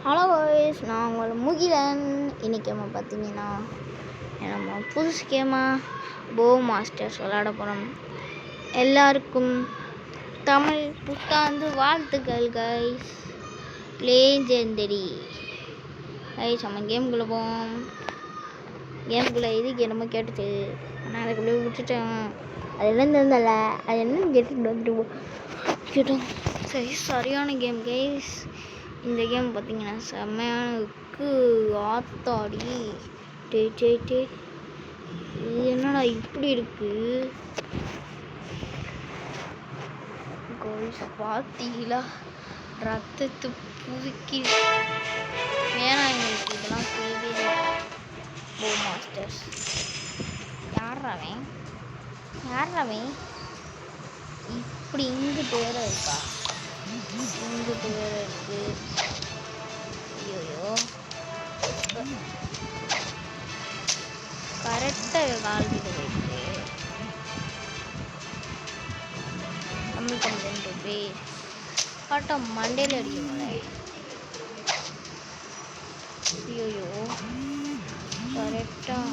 Hello voice, நான் உங்கள் முகிலன். இன்றைக்கி நம்ம பார்த்தீங்கன்னா நம்ம புதுசு கேமாக போ மாஸ்டர்ஸ் விளாட போகிறோம். எல்லாருக்கும் தமிழ் புத்தாண்டு வாழ்த்துக்கள் கைஸ். லேஜெண்டரி கைஸ். நம்ம கேமுக்குள்ளே போவோம். கேமுக்குள்ளே இதுக்கு என்னமோ கேட்டுச்சு, ஆனால் அதுக்குள்ளே விட்டுட்டேன். அது என்னன்னு தெரிந்தல, அது என்னன்னு கேட்டுட்டு வந்துட்டு கேட்டோம். சரி, சரியான கேம் கைஸ். இந்த கேம் பார்த்தீங்கன்னா செம்மையானக்கு ஆத்தாடி. இது என்னடா இப்படி இருக்கு கைஸ்? பார்த்தீங்களா, ரத்தத்தை புதுக்கி வேணாம் எங்களுக்கு இதெல்லாம் தேவையே. போ மாஸ்டர்ஸ் யாராவன் இப்படி இங்கிட்டு வேற இருக்கா? இங்கிட்டு வேற இருக்கு. ஐயோ, கரெக்டாக கால்கிட்ட போயிட்டு நம்மளுக்கு 2 பேர் பாட்டம் மண்டையில் அடிக்கணும்ல. ஐயோ, கரெக்டாக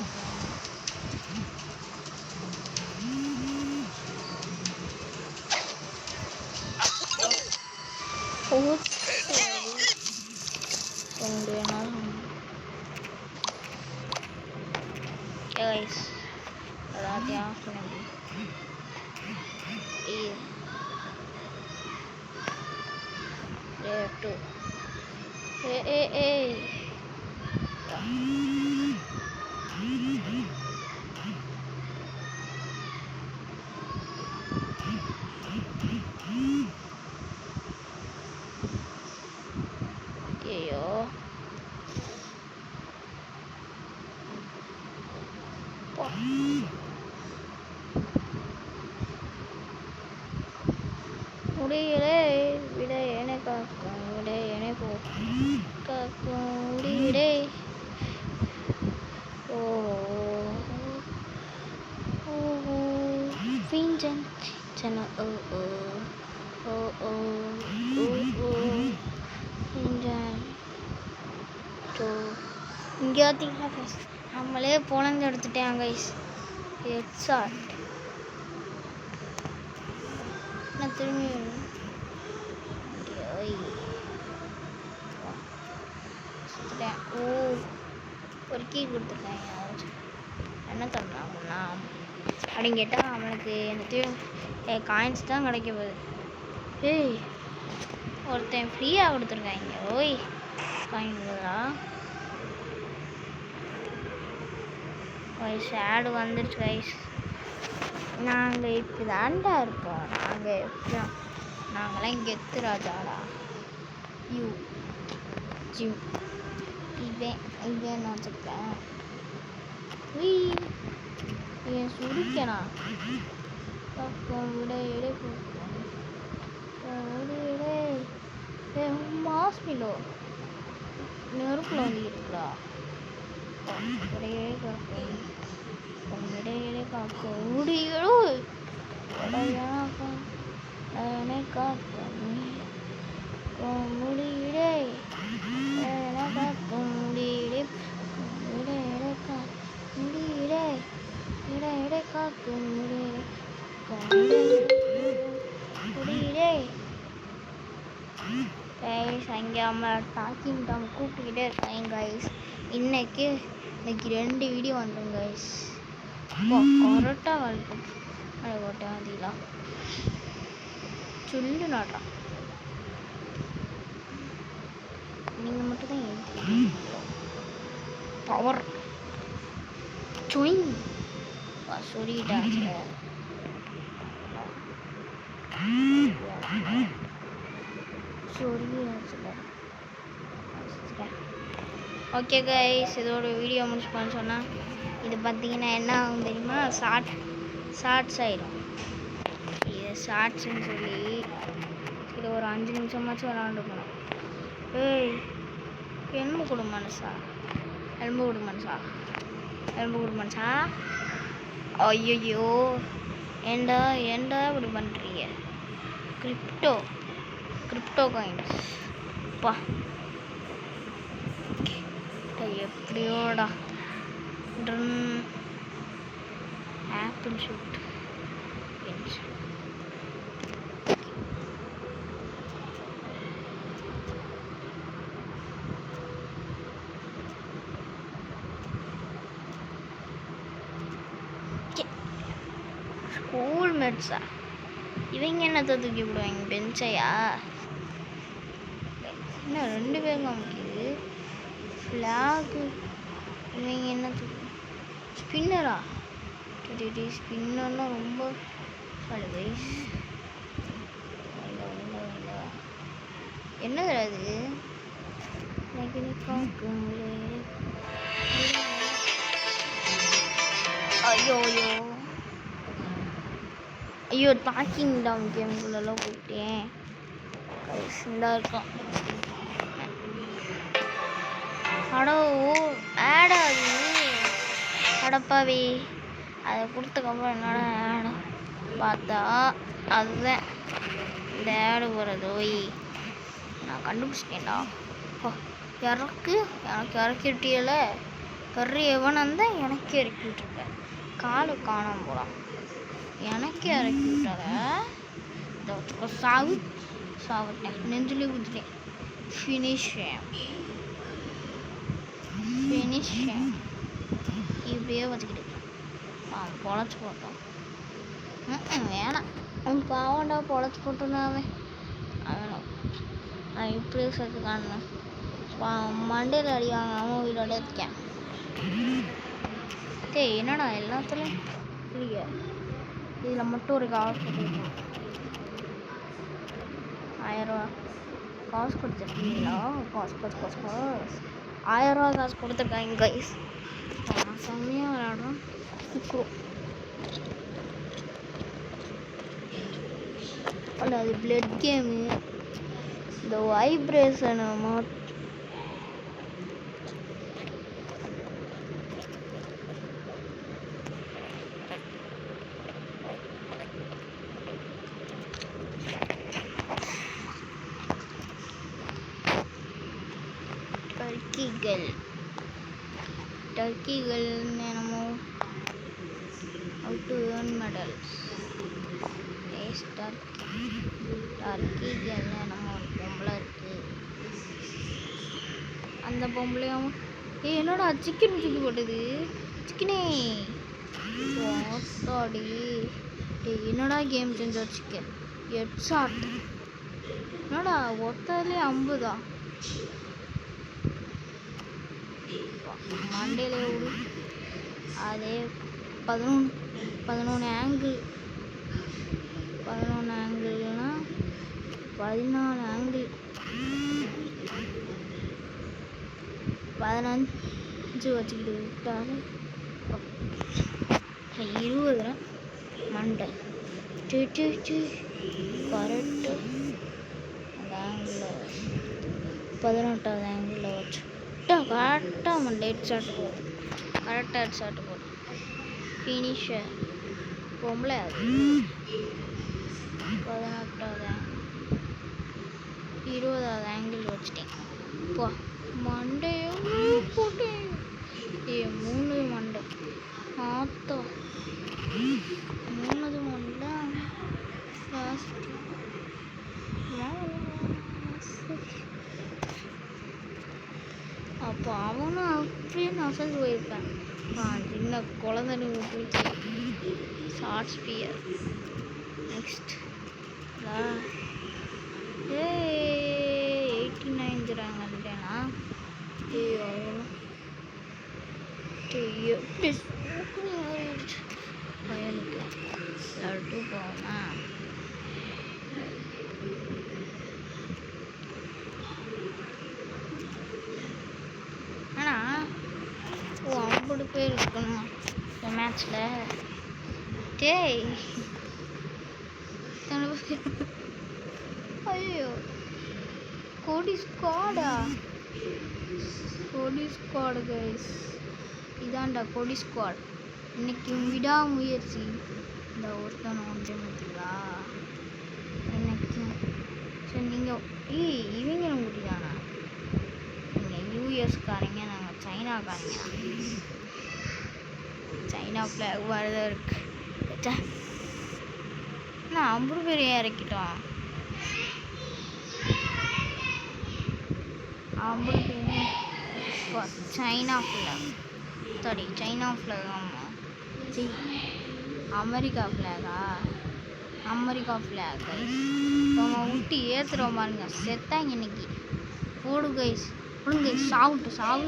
எல்லாத்தையும் ஆஃப் பண்ணி ஐயோ முடியலே. விட என காக்கும், விட என காக்கும் முடியலே. ஓ விஞ்சன் சன ஓ ஓ ஓ ஓ ஓ விஞ்சன் டோ. இங்கே பார்த்தீங்கன்னா நம்மளே பொழந்து எடுத்துட்டேன் கைஸ். ஹெட்ஷாட். நான் திரும்பி ஓ ஒரு கீ கொடுத்துருக்கேன். என்ன தர்றாங்கன்னா அப்படின்னு கேட்டால் அவனுக்கு எனக்கு காயின்ஸ் தான் கிடைக்க போகுது. ஏய், ஒருத்தன் ஃப்ரீயாக கொடுத்துருக்காங்க. ஓய், காயின்களா கைஸ். ஆடு வந்துருச்சு கைஸ். நாங்கள் இப்படி தாண்டா இருப்போம். நாங்களாம் கெத்து ராஜாடா. ஜிம் இவன் வச்சுருக்கேன். இவன் சுடிக்கணா பக்கம் விட இடை மாஸ்மிலோ நெருப்புல வந்து இருக்குடா. இடையிலே காக்கும், இடையிலே காக்கும் முடியோ காக்கும் முடியிடே காக்கும் முடியிடே இடையிலே காக்கும் முடியிடே இடையிலே காக்கும் முடியிடே. கைஸ், அங்கே அவங்கள டாக்கிங் டாம் கூப்பிட்டுக்கிட்டே இருக்காங்க கைஸ். இன்னைக்கு 2 வீடியோ வந்துடும் கைஸ். கரெக்டாக அதை ஓட்டேன் அதிலா சொல்லு நாட்டான். நீங்கள் மட்டும் தான் எழுதி பவர் சுயிங் சொல்லிட்டேன். ஓகே கைஸ், இதோட வீடியோ முடிச்சுப்பான்னு சொன்னால் இது பார்த்தீங்கன்னா என்ன ஆகும் தெரியுமா? ஷார்ட்ஸ் ஆயிடும். இது ஷார்ட்ஸ்ன்னு சொல்லி இது ஒரு 5 நிமிஷமாச்சும் விளாண்டுக்கணும். ஏய், எலும்பு கொடு மனுஷா. ஐயோ, ஏண்டா இப்படி பண்ணுறீங்க? கிரிப்டோ காயின்ஸ் பா. எப்படியோடா ஆப்பிள் ஷூட் ஸ்கூல் மேட்ஸா? இவங்க என்னத்தை தூக்கி விடுவாங்க? பெஞ்சையா? என்ன 2 பேர் காமிக்குது? ஃப்ளாகு. இவங்க என்ன ஸ்பின்னரா? ஸ்பின்னர்னா ரொம்ப என்னது அது? ஐயோ ஐயோ ஐயோ, டாக்கிங் டவுன் கேம்குள்ளெல்லாம் போயிட்டேன். கடைசியாக இருக்கும். அடோ ஆடா அது? அடப்பாவி, அதை கொடுத்தக்கப்புறம் என்னோட ஆடு பார்த்தா அதுதான் இந்த ஆடு போகிறது. ஓய், நான் கண்டுபிடிச்சிட்டேன்டா. எனக்கு இறக்கிட்டியல கறி எவன் வந்தால் எனக்கு இறக்கி விட்டுருக்கேன். காலு காணாம போகிறான், எனக்கு இறக்கி விட்டார. சாவிட்டேன், நெஞ்சிலே குத்துட்டேன். ஃபினிஷ் இப்படியே வச்சுக்கிட்டு பொழைச்சி போட்டோம். வேணாம், அவன் பாவண்டா, பொழைச்சி போட்டோன்னாவே அவனும் நான் இப்படியே சேர்த்து காணணும். மண்டையில் அடி வாங்காமல் உயிரோட இருக்கேன். என்னடா எல்லாத்துலேயும் இல்லையா? இதில் மட்டும் ஒரு காசு கொடுத்துருக்கோம். 1000 ரூபா காசு கொடுத்துருக்கீங்களா? காசு 1000 ரூபா காசு கொடுத்துருக்காங்க கைஸ். செம்மையாக விளையாடுறோம். அது பிளட் கேமு. இந்த வைப்ரேஷனை டர்க்கிகள் என்னமோ how to earn medals. டர்க்கிகள் என்னமோ ஒரு பொம்பளை இருக்கு. அந்த பொம்பளையும் என்னோட சிக்கன் தூக்கி போட்டது. சிக்கனே ஓட்டாடி, என்னடா கேம் செஞ்ச சிக்கன் ஹெட் ஷாட். என்னடா ஒத்ததுலேயே 50 தான். மண்டையில விடு. அதே 11 ஆங்கிள்னா 14 ஆங்கிள் 15 வச்சுக்கிட்டு விட்டாலே 20 மண்டை கரெக்டு. அந்த ஆங்கிளில் 18வது ஆங்கிளில் வச்சு கரெக்டாக மண்டை ஹெட் ஷாட் போடும். கரெக்டாக ஹெட் ஷாட் போடும். ஃபினிஷர் பொம்பளை அது. 18வது ஆங்கிள் 20வது ஆங்கிள் வச்சுட்டேன். இப்போ மண்டையோ போட்டேன். 3 மண்டை ஆத்தோ 3 மண்டை அப்போ அவனும் அப்படியே நசஞ்சு போயிருப்பேன். சின்ன குழந்தைன்னு ஊற்றி ஷார்ட் ஸ்பியர். நெக்ஸ்ட் 89 தராங்கட்டேனா? எப்படி பயனுக்கு லட்டு போனா பேர் இருக்கணும் இந்த மேட்ச்சில். ஐயோ, கோடி ஸ்குவாடு கைஸ். இதான்டா கோடி ஸ்குவாட். இன்னைக்கு விடாமுயற்சி. இந்த ஒருத்தனை ஒன்று பார்த்தீங்களா இன்னைக்கு? சரி, நீங்கள் இவங்களும் குட்டி தானா? நீங்கள் யூஎஸ்காரங்க, நாங்கள் சைனாக்காரங்க சைனா ஃப்ளாக் மாதிரி தான் இருக்கு. நான் 50 பேர் இறக்கிட்டோம். 50 பேர் China flag. Sorry China flag. ஆமாம் அமெரிக்கா ஃப்ளாகா? America flag guys. அவங்க விட்டு ஏற்றுறோம் பாருங்க. செத்தாங்க இன்னைக்கு. போடு கைஸ், போடுங்க கைஸ். சாவு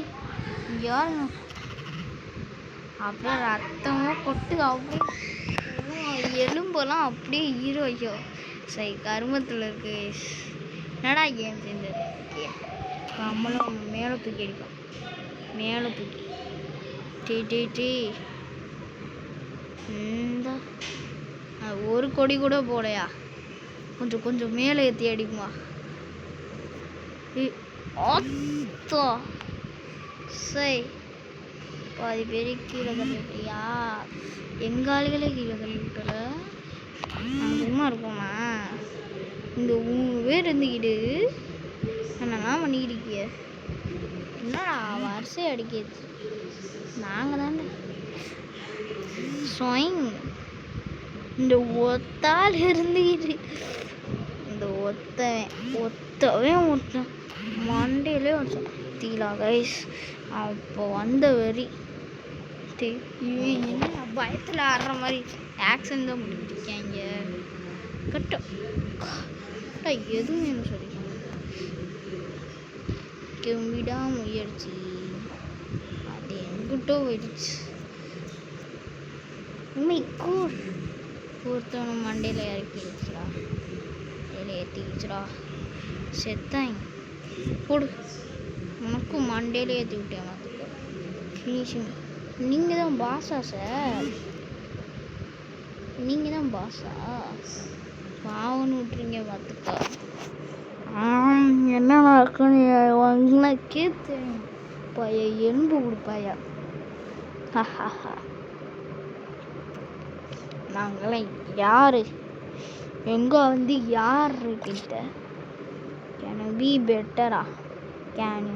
யாருங்க? அப்படியே ரத்தமாக கொட்டு. அப்படியே எலும்பெல்லாம் அப்படியே ஐயோ சரி கருமத்தில் இருக்கு கைஸ். என்னடா கேம் செஞ்சது? நம்மளும் மேலே தூக்கி அடிக்கும். மேலே தூக்கி டீ இந்த ஒரு கொடி கூட போலையா? கொஞ்சம் மேலே ஏற்றி அடிக்குமா? சரி பாதி பேர் கீழே தள்ளிட்டியா? எங்காளிகளே கீழே தள்ளிவிட்டுற. நாங்கள் சும்மா இருப்போமா? இந்த 3 பேர் இருந்துக்கிட்டு என்னெல்லாம் பண்ணிக்கிட்டு என்னடா வரிசை அடிக்கிறது? நாங்கள் தானே ஸ்வைங். இந்த ஒத்தால் இருந்துக்கிட்டு இந்த ஒத்தவன் மண்டையிலே வச்சான் தீலா கைஸ். அப்போ வந்த வெறி என்ன பயத்தில் ஆடுற மாதிரி ஆக்ஷன் தான் பண்ணிக்கிட்டு இருக்காங்க. எதுவும் என்ன சொல்லி விடா முயற்சி அது எங்கிட்டோ போயிடுச்சு. ஒருத்தவனை மண்டையில் இறக்கிடுச்சுடா. ஏற்றிக்கிச்சுடா. செத்தாங்க. போடு. உனக்கும் மண்டையில ஏற்றி விட்டேன். பார்த்துக்கோ ஃபினிஷிங். நீங்கள் தான் பாஸா சார்? நீங்கள் தான் பாஸா? பாவன்னு விட்டுறீங்க. பார்த்துக்கோ என்ன இருக்குன்னு கேத்து பைய எலும்பு கொடுப்பாயா? நாங்களாம் யாரு? எங்கே வந்து யார் கிட்ட கேன் பி பெட்டரா? கேன்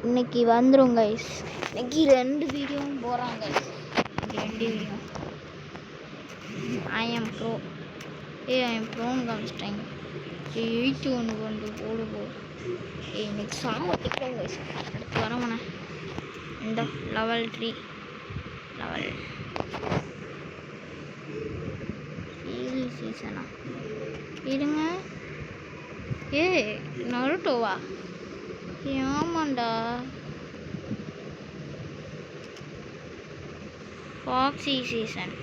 இன்னைக்கு வந்துடும் கைஸ். இன்னைக்கு 2 வீடியோவும் போகிறாங்க. 2 வீடியோ. I am ப்ரோன்னு காமிச்சிட்டாங்க. 81 கொண்டு போடு. இன்னைக்கு சாங் ஒட்டிக்கிறோம் கைஸ். அடுத்து வரவன இந்த level 3 லெவல் சீசனா இருங்க. நருட்டோவா? ஆமாண்டா. ஃபாக்ஸி சீசன்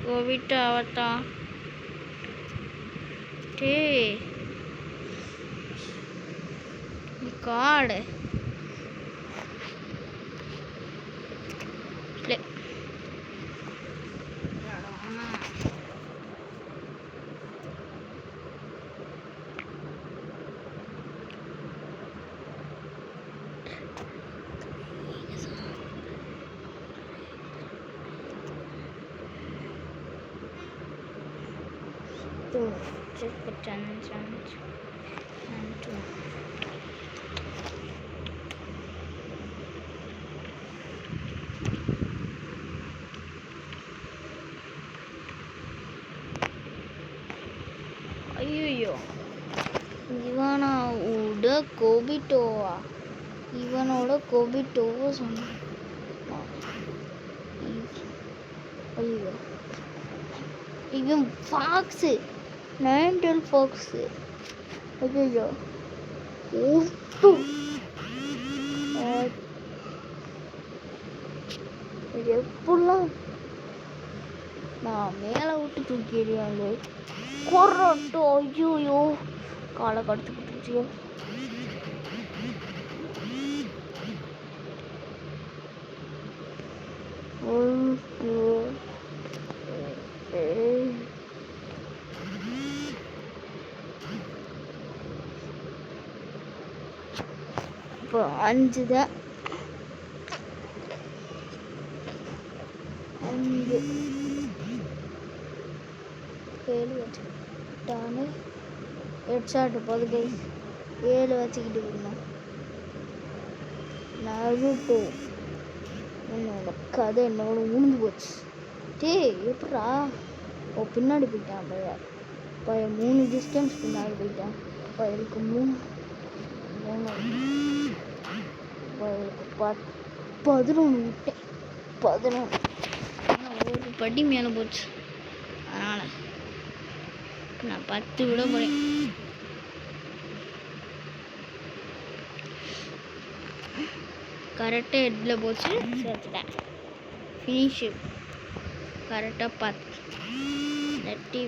கோவிட் அவத்தா. காடு ப்ளே. ஐயோ இவனோட கோபிட்டோவா சொன்ன. ஐயோ இவன் ஃபாக்ஸு. 9 ஃபாக்ஸு. ஐயோ எப்படிலாம் நான் மேலே விட்டு தூக்கிடுவாங்க. கொரட்டோ ஐயோ காலை கடுத்துக்கிட்டு. இப்போ 5 தான். 5 7 வச்சுக்கிட்டானு ஹெட்ஷாட்டு போது கைஸ். 7 வச்சுக்கிட்டு இருக்கணும். நருட்டோ உன்னோட கதை என்னோட உழுந்து போச்சு. டேய் எப்படா? ஓ பின்னாடி போயிட்டான் பையன் 3 டிஸ்டன்ஸ் பின்னாடி போயிட்டான். பையனுக்கு 3 பையனுக்கு 11 விட்டேன். 11 ஒரு படி மேலே போச்சு. அதனால் நான் 10 விட போகிறேன். கரெக்டாக ஹெட்டில் போச்சு, சேர்த்துட்டேன். ஃபினிஷு கரெக்டாக 10 இல்லாட்டி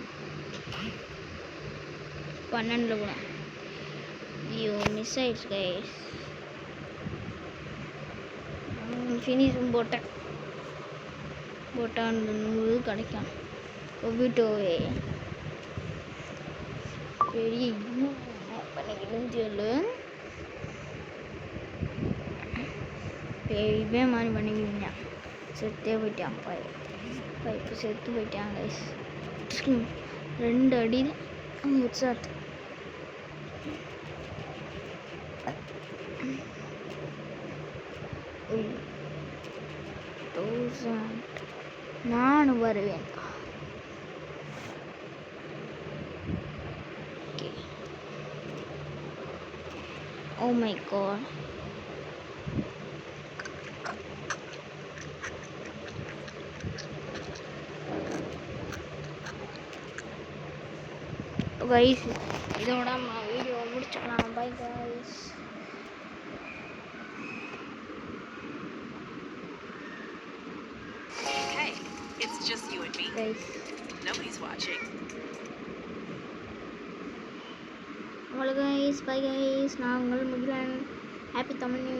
12 கூட. ஐயோ மிஸ் ஆயிடுச்சு கைஸ். ஃபினிஷும் போட்டான் அந்த 100 கிடைக்கும். ஒவிட்டோவே பெரிய இன்னும் பண்ணிக்கிட்டு சொல்லு பெரிய மாதிரி பண்ணிக்கிட்டீங்க. செத்தே போயிட்டான் பைப்பு செத்து போயிட்டான் கைஸ். 2 அடி தான் ஹெட்ஷாட். நானும் வருவேன். Oh my god. Guys, இதோட நம்ம வீடியோ முடிச்சுக்கலாம். Bye guys. Hey, it's just you and me. Guys. Nobody's watching. Hello guys, bye guys. நான் உங்கள் முகிலன். Happy Tamil new